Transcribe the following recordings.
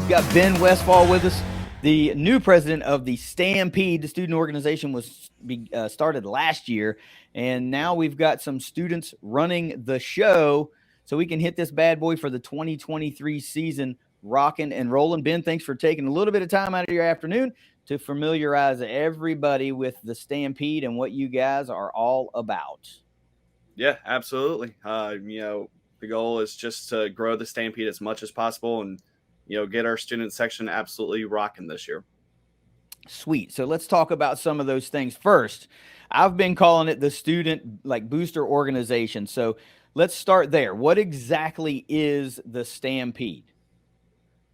We've got Ben Westfall with us, the new president of the Stampede. The student organization was started last year, and now we've got some students running the show, so we can hit this bad boy for the 2023 season rocking and rolling. Ben, thanks for taking a little bit of time out of your afternoon to familiarize everybody with the Stampede and what you guys are all about. Yeah, absolutely. The goal is just to grow the Stampede as much as possible and, get our student section absolutely rocking this year. Sweet. So let's talk about some of those things first. I've been calling it the student booster organization. So let's start there. What exactly is the Stampede?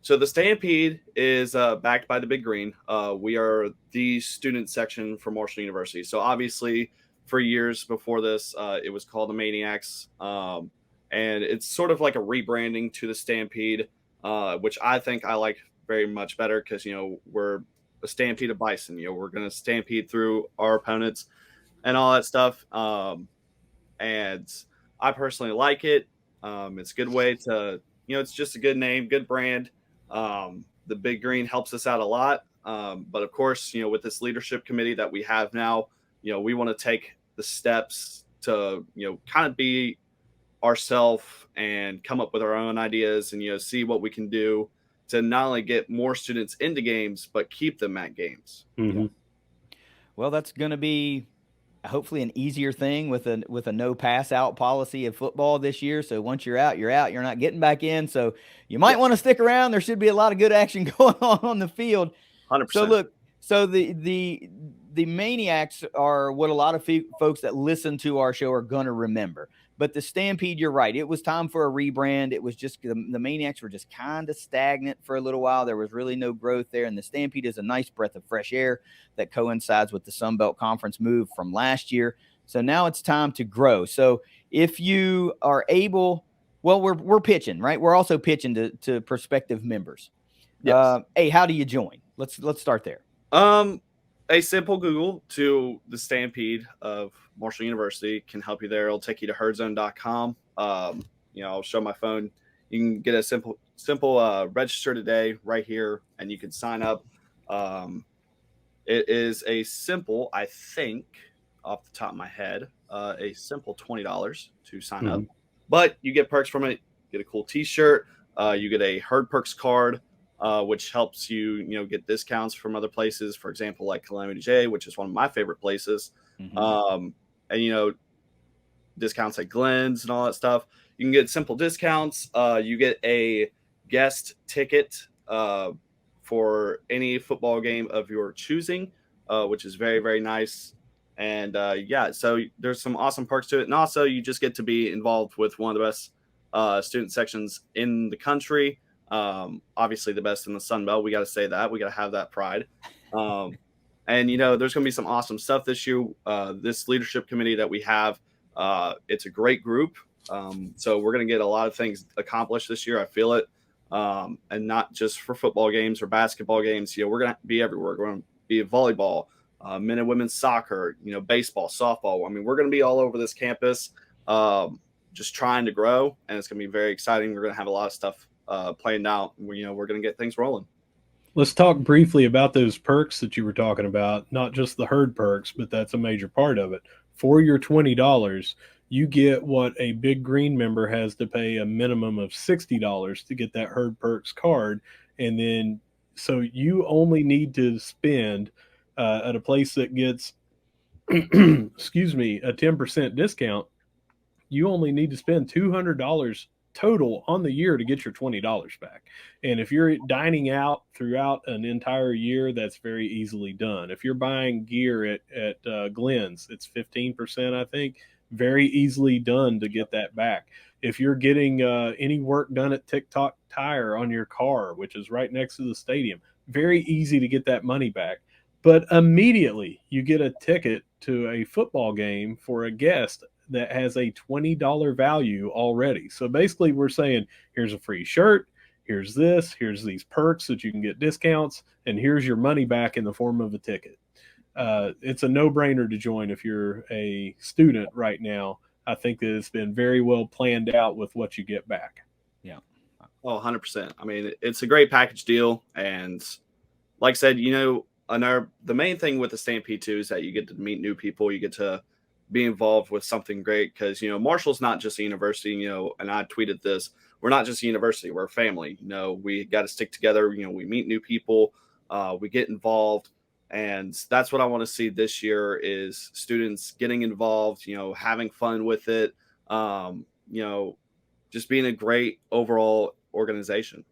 So the Stampede is backed by the Big Green. We are the student section for Marshall University. So obviously, for years before this, it was called the Maniacs, and it's sort of like a rebranding to the Stampede, which I think I like very much better because we're a stampede of bison. We're going to stampede through our opponents and all that stuff. And I personally like it. It's a good way to, it's just a good name, good brand. The Big Green helps us out a lot. But of course, with this leadership committee that we have now, we want to take the steps to, kind of be ourselves and come up with our own ideas and, see what we can do to not only get more students into games, but keep them at games. Mm-hmm. Well, that's going to be hopefully an easier thing with a no pass out policy of football this year. So once you're out, you're out. You're not getting back in. So you might want to stick around. There should be a lot of good action going on the field. 100%. So look, so the Maniacs are what a lot of folks that listen to our show are going to remember. But the Stampede, you're right. It was time for a rebrand. It was just the Maniacs were just kind of stagnant for a little while. There was really no growth there. And the Stampede is a nice breath of fresh air that coincides with the Sun Belt Conference move from last year. So now it's time to grow. So if you are able, well, we're pitching, right? We're also pitching to prospective members. Yes. Hey, how do you join? Let's start there. A simple Google to the Stampede of Marshall University can help you there. It'll take you to herdzone.com. I'll show my phone. You can get a simple register today right here, and you can sign up. It is a simple, I think, off the top of my head, a simple $20 to sign up. But you get perks from it. You get a cool T-shirt. You get a Herd Perks card. Which helps you, get discounts from other places, for example, like Calamity J, which is one of my favorite places. Mm-hmm. And, discounts at Glenn's and all that stuff. You can get simple discounts. You get a guest ticket for any football game of your choosing, which is very, very nice. And, so there's some awesome perks to it. And also you just get to be involved with one of the best student sections in the country. Obviously the best in the Sun Belt. We got to say that. We got to have that pride. And, there's going to be some awesome stuff this year. This leadership committee that we have, it's a great group. So we're going to get a lot of things accomplished this year. I feel it. And not just for football games or basketball games. We're going to be everywhere. We're going to be at volleyball, men and women's soccer, baseball, softball. I mean, we're going to be all over this campus, just trying to grow. And it's going to be very exciting. We're going to have a lot of stuff planned out. We're going to get things rolling. Let's talk briefly about those perks that you were talking about, not just the herd perks, but that's a major part of it. For your $20, you get what a Big Green member has to pay a minimum of $60 to get that herd perks card. And then, so you only need to spend at a place that gets, excuse me, a 10% discount. You only need to spend $200 total on the year to get your $20 back. And if you're dining out throughout an entire year, that's very easily done. If you're buying gear at Glenn's, it's 15%, I think. Very easily done to get that back. If you're getting any work done at TikTok Tire on your car, which is right next to the stadium, very easy to get that money back. But immediately you get a ticket to a football game for a guest that has a $20 value already. So basically we're saying, here's a free shirt, here's this, here's these perks that you can get discounts, and here's your money back in the form of a ticket. It's a no-brainer to join if you're a student right now. I think that it's been very well planned out with what you get back. Yeah. Oh, 100%. I mean, it's a great package deal. And like I said, the main thing with the Stampede too is that you get to meet new people. You get to be involved with something great because, Marshall's not just a university, and I tweeted this. We're not just a university, we're a family. We got to stick together. We meet new people, we get involved. And that's what I want to see this year is students getting involved, having fun with it, just being a great overall organization.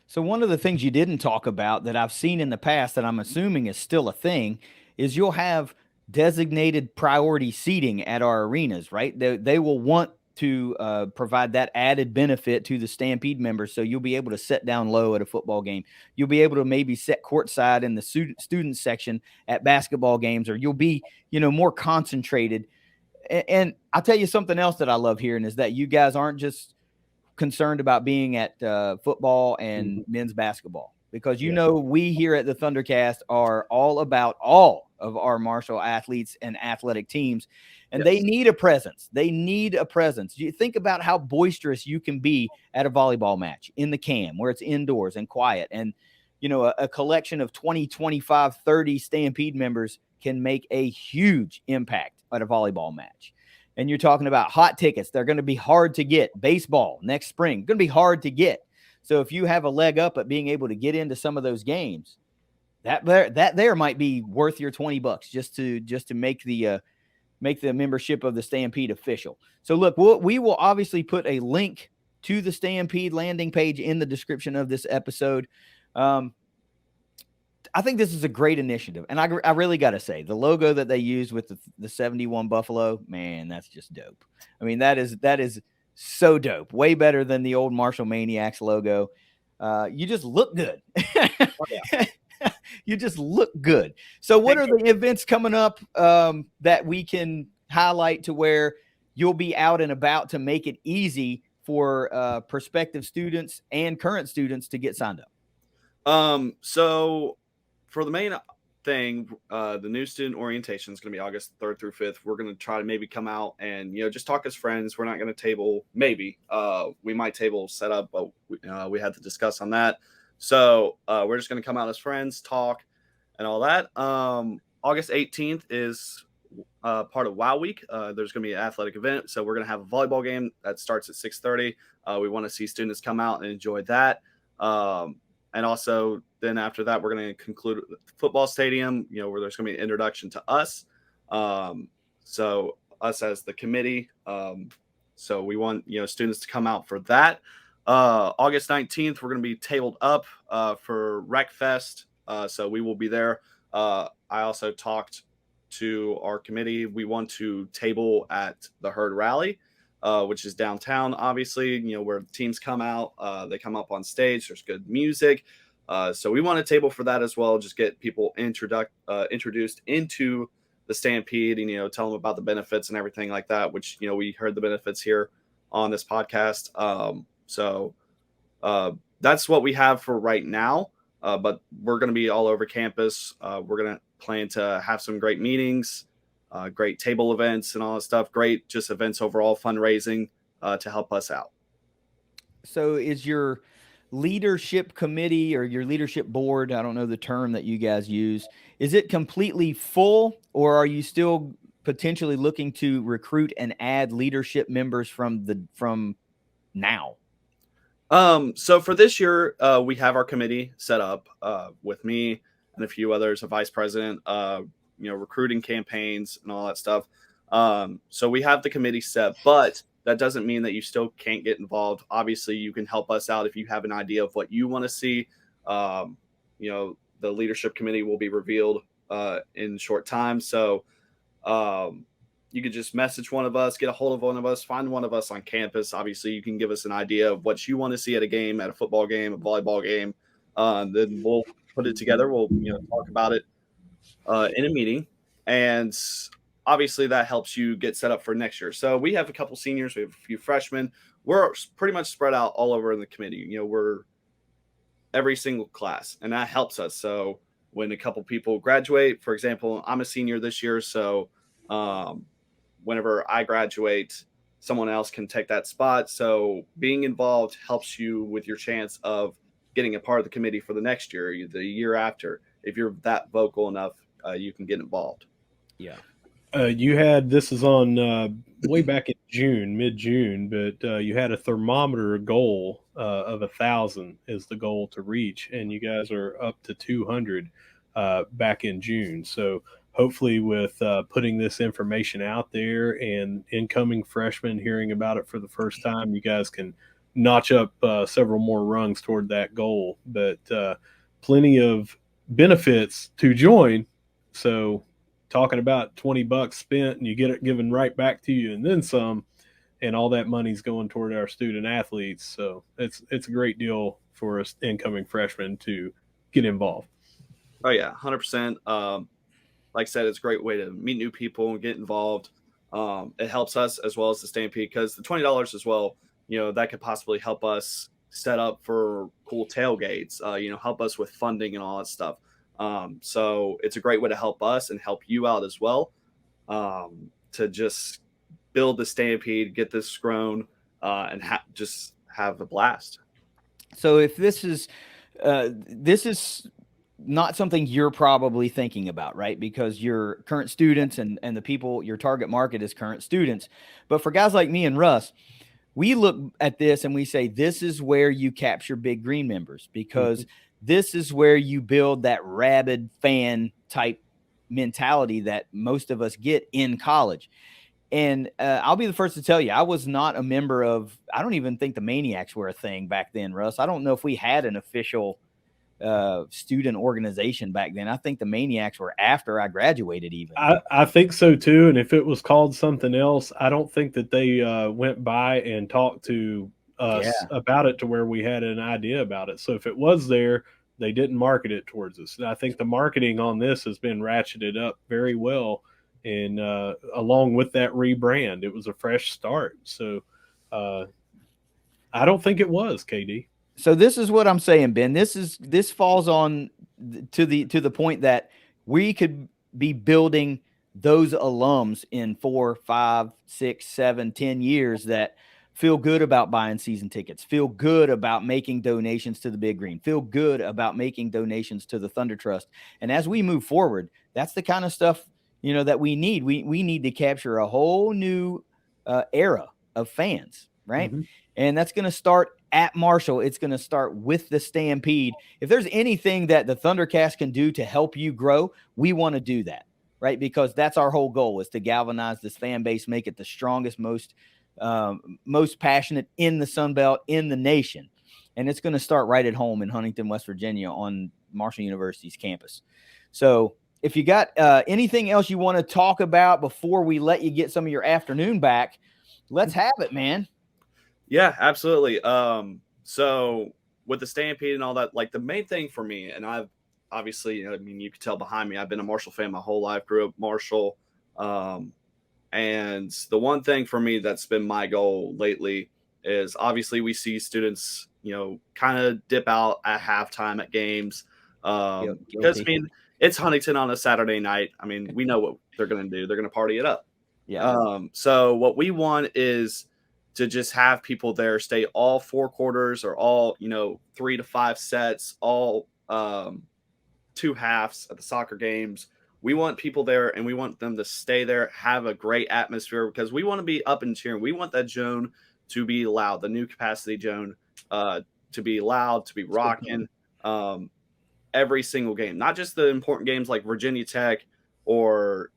So one of the things you didn't talk about that I've seen in the past that I'm assuming is still a thing is you'll have designated priority seating at our arenas, right? They will want to provide that added benefit to the Stampede members. So you'll be able to sit down low at a football game. You'll be able to maybe sit courtside in the student section at basketball games, or you'll be, more concentrated. And I'll tell you something else that I love hearing is that you guys aren't just concerned about being at football and men's basketball, because we here at the Thundercast are all about all of our Marshall athletes and athletic teams, and they need a presence. They need a presence. You think about how boisterous you can be at a volleyball match in the CAM where it's indoors and quiet, and a collection of 20, 25, 30 Stampede members can make a huge impact at a volleyball match. And you're talking about hot tickets. They're going to be hard to get. Baseball next spring, going to be hard to get. So if you have a leg up at being able to get into some of those games, that there might be worth your $20 just to make the membership of the Stampede official. So look, we will obviously put a link to the Stampede landing page in the description of this episode. I think this is a great initiative. And I really got to say, the logo that they used with the 71 Buffalo, man, that's just dope. I mean, that is so dope. Way better than the old Marshall Maniacs logo. You just look good. You just look good. So what are the events coming up that we can highlight to where you'll be out and about to make it easy for prospective students and current students to get signed up? So for the main thing, the new student orientation is going to be August 3rd through 5th. We're going to try to maybe come out and, just talk as friends. We're not going to table, maybe. We might table set up, but we had to discuss on that. So we're just going to come out as friends, talk, and all that. August 18th is part of WOW Week. There's going to be an athletic event. So we're going to have a volleyball game that starts at 6:30. We want to see students come out and enjoy that. And also then after that, we're going to conclude the football stadium, where there's going to be an introduction to us. So us as the committee. So we want, students to come out for that. August 19th, we're going to be tabled up for Rec Fest. So we will be there. I also talked to our committee. We want to table at the Herd Rally, which is downtown, obviously, where teams come out, they come up on stage, there's good music. So we want a table for that as well. Just get people introduced into the Stampede and, tell them about the benefits and everything like that, which, we heard the benefits here on this podcast. So that's what we have for right now. But we're going to be all over campus. We're going to plan to have some great meetings, great table events and all that stuff. Great just events overall, fundraising to help us out. So is your leadership committee or your leadership board, I don't know the term that you guys use, is it completely full, or are you still potentially looking to recruit and add leadership members from now? So for this year, we have our committee set up with me and a few others, a vice president, recruiting campaigns and all that stuff. So we have the committee set, but that doesn't mean that you still can't get involved. Obviously, you can help us out if you have an idea of what you want to see. The leadership committee will be revealed in short time. So you could just message one of us, get a hold of one of us, find one of us on campus. Obviously, you can give us an idea of what you want to see at a game, at a football game, a volleyball game. Then we'll put it together. We'll talk about it in a meeting. And obviously, that helps you get set up for next year. So we have a couple seniors. We have a few freshmen. We're pretty much spread out all over in the committee. We're every single class, and that helps us. So when a couple people graduate, for example, I'm a senior this year. So whenever I graduate, someone else can take that spot. So being involved helps you with your chance of getting a part of the committee for the next year, the year after. If you're that vocal enough, you can get involved. Yeah. You had this is on way back in June, mid-June, but you had a thermometer goal of 1,000 is the goal to reach, and you guys are up to 200 back in June. So hopefully, with putting this information out there and incoming freshmen hearing about it for the first time, you guys can notch up several more rungs toward that goal. But plenty of benefits to join. So talking about $20 spent and you get it given right back to you and then some, and all that money's going toward our student athletes. So it's a great deal for us incoming freshmen to get involved. Oh yeah, 100%. Like I said, it's a great way to meet new people and get involved. It helps us as well as the Stampede, because the $20 as well, that could possibly help us set up for cool tailgates, help us with funding and all that stuff. So it's a great way to help us and help you out as well, to just build the Stampede, get this grown, and just have a blast. So if this is not something you're probably thinking about, right? Because you're current students and the people, your target market is current students. But for guys like me and Russ, we look at this and we say, this is where you capture Big Green members, because this is where you build that rabid fan type mentality that most of us get in college. And I'll be the first to tell you, I was not a member of, I don't even think the Maniacs were a thing back then, Russ. I don't know if we had an official student organization back then. I think the Maniacs were after I graduated even. I think so too. And if it was called something else, I don't think that they went by and talked to us about it to where we had an idea about it. So if it was there, they didn't market it towards us. And I think the marketing on this has been ratcheted up very well. And along with that rebrand, it was a fresh start. So I don't think it was, KD. So this is what I'm saying, Ben. This falls on to the point that we could be building those alums in 4, 5, 6, 7, 10 years that feel good about buying season tickets, feel good about making donations to the Big Green, feel good about making donations to the Thunder Trust. And as we move forward, that's the kind of stuff, that we need. We need to capture a whole new era of fans, right? Mm-hmm. And that's going to start at Marshall. It's going to start with the Stampede. If there's anything that the Thundercast can do to help you grow, we want to do that, right? Because that's our whole goal, is to galvanize this fan base, make it the strongest, most passionate in the Sun Belt, in the nation. And it's going to start right at home in Huntington, West Virginia, on Marshall University's campus. So if you got anything else you want to talk about before we let you get some of your afternoon back, let's have it, man. Yeah, absolutely. So with the Stampede and all that, like the main thing for me, and I've obviously, you can tell behind me, I've been a Marshall fan my whole life, grew up Marshall. And the one thing for me that's been my goal lately is, obviously we see students, kind of dip out at halftime at games. Because it's Huntington on a Saturday night. We know what they're going to do. They're going to party it up. Yeah. So what we want is to just have people there stay all 4 quarters, or all, 3 to 5 sets, all 2 halves at the soccer games. We want people there, and we want them to stay there, have a great atmosphere, because we want to be up and cheering. We want that zone to be loud, the new capacity zone to be loud, to be rocking every single game, not just the important games like Virginia Tech or,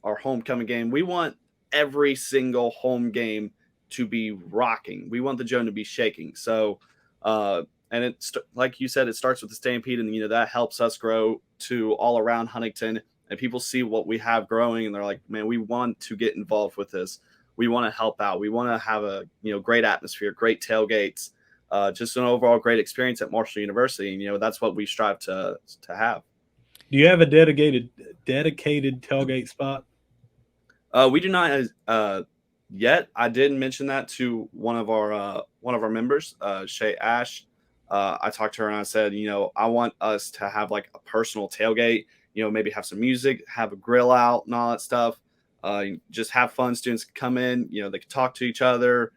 our homecoming game. We want every single home game to be rocking. We want the zone to be shaking. So, and it's like you said, it starts with the Stampede, and that helps us grow to all around Huntington, and people see what we have growing, and they're like, man, we want to get involved with this. We want to help out. We want to have a great atmosphere, great tailgates, just an overall great experience at Marshall University, and that's what we strive to have. Do you have a dedicated tailgate spot? We do not yet. I did mention that to one of our members, Shay Ash. I talked to her and I said, I want us to have like a personal tailgate, maybe have some music, have a grill out and all that stuff. Just have fun. Students can come in, they can talk to each other,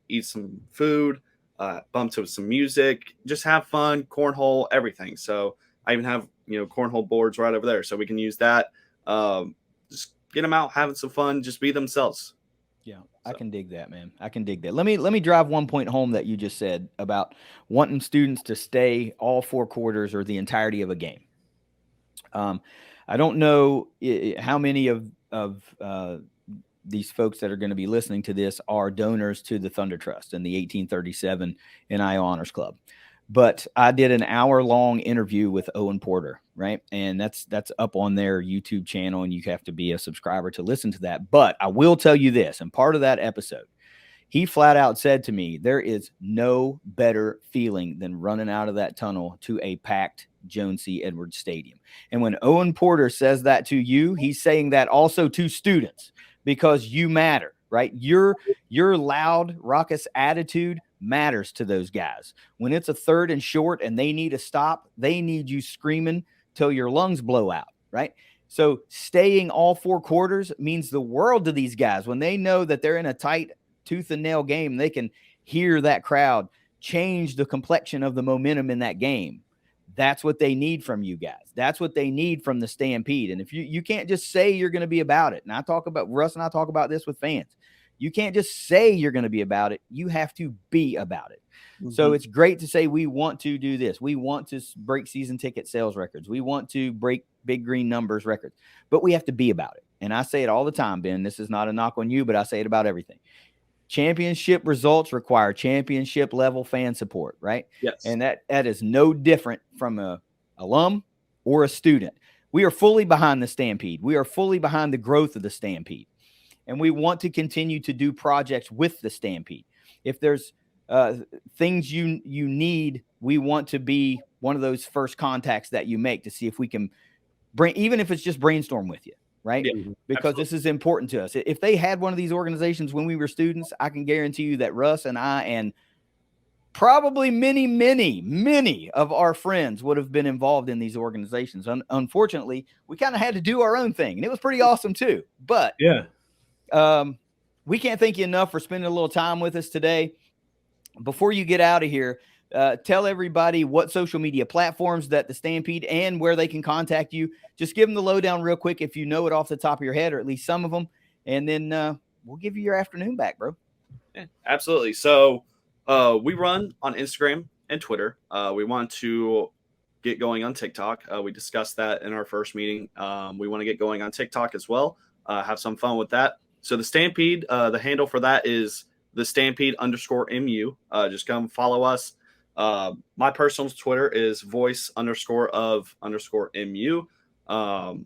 eat some food, bump to some music, just have fun, cornhole, everything. So I even have, cornhole boards right over there. So we can use that. Just get them out, having some fun, just be themselves. Yeah, I can dig that, man. I can dig that. Let me drive one point home that you just said about wanting students to stay all 4 quarters or the entirety of a game. I don't know how many of these folks that are going to be listening to this are donors to the Thunder Trust and the 1837 NI Honors Club. But I did an hour-long interview with Owen Porter, right? And that's up on their YouTube channel, and you have to be a subscriber to listen to that. But I will tell you this, and part of that episode, he flat out said to me, there is no better feeling than running out of that tunnel to a packed Joan C. Edwards Stadium. And when Owen Porter says that to you, he's saying that also to students, because you matter, right? Your loud, raucous attitude matters to those guys. When it's a 3rd and short and they need a stop, they need you screaming till your lungs blow out, right? So staying all 4 quarters means the world to these guys. When they know that they're in a tight tooth and nail game, they can hear that crowd change the complexion of the momentum in that game. That's what they need from you guys. That's what they need from the Stampede. And if you can't just say you're going to be about it. And Russ and I talk about this with fans. You can't just say you're going to be about it. You have to be about it. Mm-hmm. So it's great to say we want to do this. We want to break season ticket sales records. We want to break Big Green numbers records, but we have to be about it. And I say it all the time, Ben. This is not a knock on you, but I say it about everything. Championship results require championship level fan support, right? Yes. And that is no different from a alum or a student. We are fully behind the Stampede. We are fully behind the growth of the Stampede. And we want to continue to do projects with the Stampede. If there's things you need, we want to be one of those first contacts that you make to see if we can bring, even if it's just brainstorm with you. Right? Yeah, because absolutely. This is important to us. If they had one of these organizations when we were students, I can guarantee you that Russ and I and probably many of our friends would have been involved in these organizations. Unfortunately, we kind of had to do our own thing, and it was pretty awesome too. But yeah, we can't thank you enough for spending a little time with us today. Before you get out of here, tell everybody what social media platforms that the Stampede and where they can contact you. Just give them the lowdown real quick if you know it off the top of your head, or at least some of them, and then we'll give you your afternoon back, bro. Yeah, absolutely. So we run on Instagram and Twitter. We want to get going on TikTok. We discussed that in our first meeting. We want to get going on TikTok as well. Have some fun with that. So the Stampede, the handle for that is the Stampede_MU. Just come follow us. My personal Twitter is voice_of_MU. And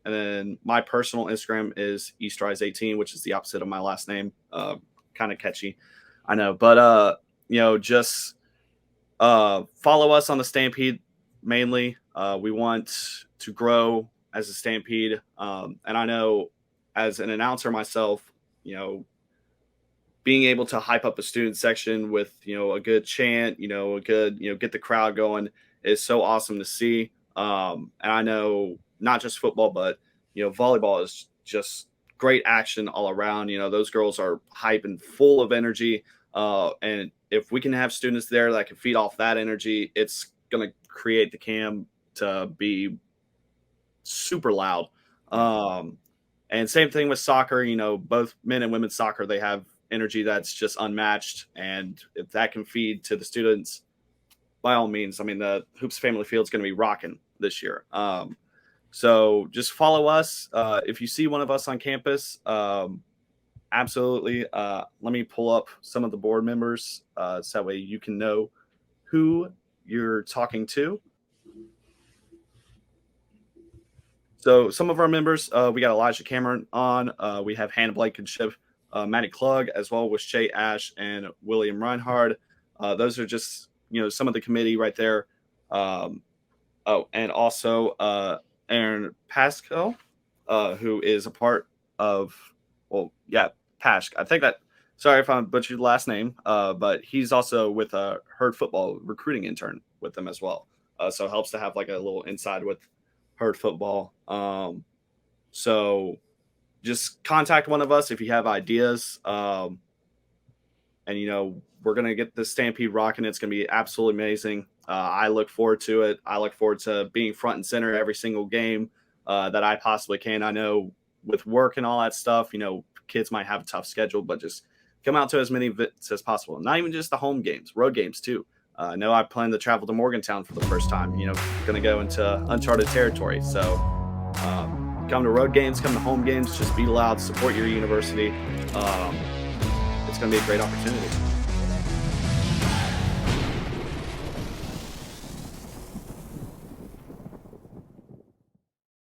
then my personal Instagram is Eastrise18, which is the opposite of my last name. Kind of catchy, I know. But, just follow us on the Stampede mainly. We want to grow as a Stampede. And I know as an announcer myself, being able to hype up a student section with, a good chant, a good, get the crowd going is so awesome to see. And I know not just football, but, volleyball is just great action all around. Those girls are hype and full of energy. And if we can have students there that can feed off that energy, it's going to create the cam to be super loud. And same thing with soccer, both men and women's soccer, they have energy that's just unmatched. And if that can feed to the students, by all means, I mean, the Hoops Family Field is going to be rocking this year. So just follow us. If you see one of us on campus, absolutely. Let me pull up some of the board members so that way you can know who you're talking to. So some of our members, we got Elijah Cameron on. We have Hannah Blankenship, Maddie Klug, as well with Shay Ash and William Reinhard. Those are just, some of the committee right there. And also Aaron Pasco, who is a part of, Pask. I think that, sorry if I butchered the last name, but he's also with a Herd Football recruiting intern with them as well. So it helps to have like a little inside with Herd Football. So just contact one of us if you have ideas. And, we're going to get the Stampede rocking. It's going to be absolutely amazing. I look forward to it. I look forward to being front and center every single game that I possibly can. I know with work and all that stuff, kids might have a tough schedule, but just come out to as many events as possible. Not even just the home games, road games too. I know I plan to travel to Morgantown for the first time, going to go into uncharted territory. So come to road games, come to home games, just be loud, support your university. It's going to be a great opportunity.